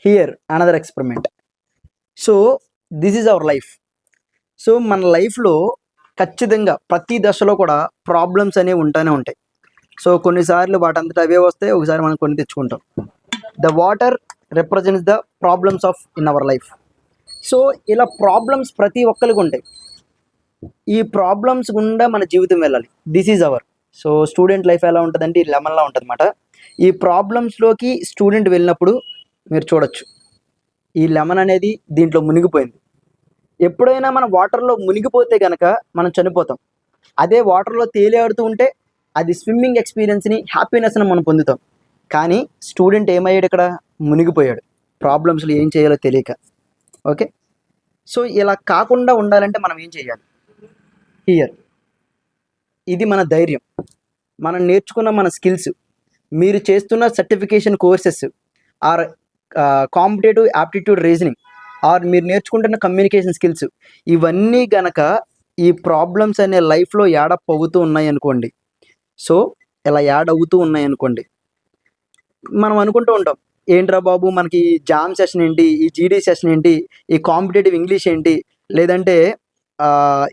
Here another experiment. So this is our life. So మన లైఫ్లో ఖచ్చితంగా ప్రతి దశలో కూడా ప్రాబ్లమ్స్ అనేవి ఉంటానే ఉంటాయి. సో కొన్నిసార్లు వాటంతట అవే వస్తాయి, ఒకసారి మనం కొన్ని తెచ్చుకుంటాం. The water represents the problems of in our life. So ఇలా ప్రాబ్లమ్స్ ప్రతి ఒక్కరికి ఉంటాయి. ఈ ప్రాబ్లమ్స్ గుండా మన జీవితం వెళ్ళాలి. This is our. So student life ఎలా ఉంటుందంటే ఈ లెమన్లా ఉంటుంది అన్నమాట. ఈ ప్రాబ్లమ్స్లోకి స్టూడెంట్ వెళ్ళినప్పుడు మీరు చూడొచ్చు, ఈ లెమన్ అనేది దీంట్లో మునిగిపోయింది. ఎప్పుడైనా మనం వాటర్లో మునిగిపోతే కనుక మనం చనిపోతాం. అదే వాటర్లో తేలియాడుతూ ఉంటే అది స్విమ్మింగ్ ఎక్స్పీరియన్స్ని, హ్యాపీనెస్ని మనం పొందుతాం. కానీ స్టూడెంట్ ఏమయ్యాడు, ఇక్కడ మునిగిపోయాడు, ప్రాబ్లమ్స్లో ఏం చేయాలో తెలియక. ఓకే, సో ఇలా కాకుండా ఉండాలంటే మనం ఏం చేయాలి? హియర్ ఇది మన ధైర్యం, మనం నేర్చుకున్న మన స్కిల్స్, మీరు చేస్తున్న certification courses, or competitive aptitude reasoning, or మీరు నేర్చుకుంటున్న కమ్యూనికేషన్ స్కిల్స్, ఇవన్నీ గనక ఈ ప్రాబ్లమ్స్ అనే లైఫ్లో యాడప్ అవుతూ ఉన్నాయి అనుకోండి. సో ఇలా యాడ్ అవుతూ ఉన్నాయి అనుకోండి, మనం అనుకుంటూ ఉంటాం, ఏంట్రా బాబు మనకి ఈ జామ్ సెషన్ ఏంటి, ఈ జీడీ సెషన్ ఏంటి, ఈ కాంపిటేటివ్ ఇంగ్లీష్ ఏంటి, లేదంటే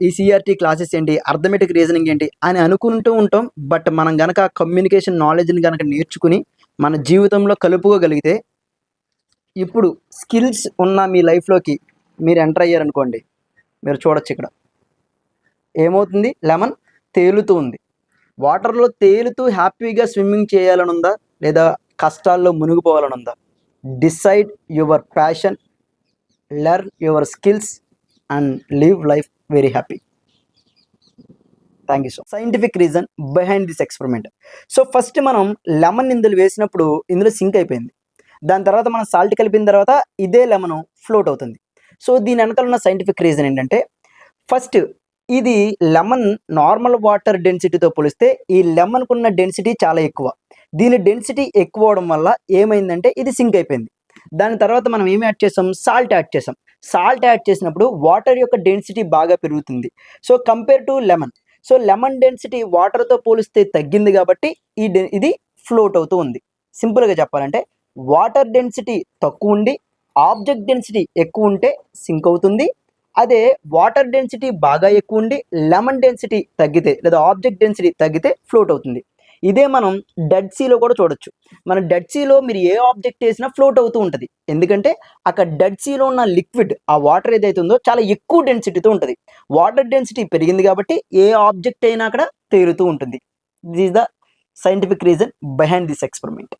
ఈ సిఆర్టీ క్లాసెస్ ఏంటి, అర్థమెటిక్ రీజనింగ్ ఏంటి అని అనుకుంటూ ఉంటాం. బట్ మనం గనక కమ్యూనికేషన్ నాలెడ్జ్ని కనుక నేర్చుకుని మన జీవితంలో కలుపుకోగలిగితే, ఇప్పుడు స్కిల్స్ ఉన్న మీ లైఫ్లోకి మీరు ఎంటర్ అయ్యారనుకోండి, మీరు చూడొచ్చు ఇక్కడ ఏమవుతుంది, లెమన్ తేలుతూ ఉంది. వాటర్లో తేలుతూ హ్యాపీగా స్విమ్మింగ్ చేయాలని ఉందా, లేదా కష్టాల్లో మునిగిపోవాలని ఉందా? Decide your passion, learn your skills and live life very happy. Thank you so. Scientific reason behind this experiment. So first మనం లెమన్ ఇందులో వేసినప్పుడు ఇందులో సింక్ అయిపోయింది. దాని తర్వాత మనం సాల్ట్ కలిపిన తర్వాత ఇదే లెమన్ ఫ్లోట్ అవుతుంది. సో దీని వెనకాల ఉన్న సైంటిఫిక్ రీజన్ ఏంటంటే, ఫస్ట్ ఇది లెమన్ నార్మల్ వాటర్ డెన్సిటీతో పోలిస్తే ఈ లెమన్కు ఉన్న డెన్సిటీ చాలా ఎక్కువ. దీని డెన్సిటీ ఎక్కువ అవడం వల్ల ఏమైందంటే ఇది సింక్ అయిపోయింది. దాని తర్వాత మనం ఏమి యాడ్ చేసాం, సాల్ట్ యాడ్ చేసాం. సాల్ట్ యాడ్ చేసినప్పుడు వాటర్ యొక్క డెన్సిటీ బాగా పెరుగుతుంది. So compare to lemon, so lemon density వాటర్తో పోలిస్తే తగ్గింది కాబట్టి ఇది ఫ్లోట్ అవుతూ ఉంది. సింపుల్గా చెప్పాలంటే వాటర్ డెన్సిటీ తక్కువ ఉండి ఆబ్జెక్ట్ డెన్సిటీ ఎక్కువ ఉంటే సింక్ అవుతుంది. అదే వాటర్ డెన్సిటీ బాగా ఎక్కువ ఉండి లెమన్ డెన్సిటీ తగ్గితే, లేదా ఆబ్జెక్ట్ డెన్సిటీ తగ్గితే ఫ్లోట్ అవుతుంది. ఇదే మనం డెడ్ సీలో కూడా చూడొచ్చు. మన డెడ్ సీలో మీరు ఏ ఆబ్జెక్ట్ వేసినా ఫ్లోట్ అవుతూ ఉంటుంది. ఎందుకంటే అక్కడ డెడ్ సీలో ఉన్న లిక్విడ్, ఆ వాటర్ ఏదైతే ఉందో చాలా ఎక్కువ డెన్సిటీతో ఉంటుంది. వాటర్ డెన్సిటీ పెరిగింది కాబట్టి ఏ ఆబ్జెక్ట్ అయినా అక్కడ తేలుతూ ఉంటుంది. This is the scientific reason behind this experiment.